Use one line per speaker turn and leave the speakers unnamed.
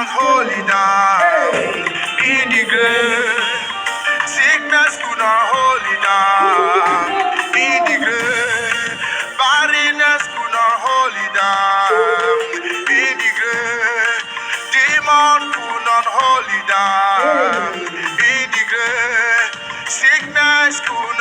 not hold it down. In the grave, sickness could not hold it down. In the grave, barrenness could not hold it down. In the grave, demon could not hold it down. In the grave, sickness could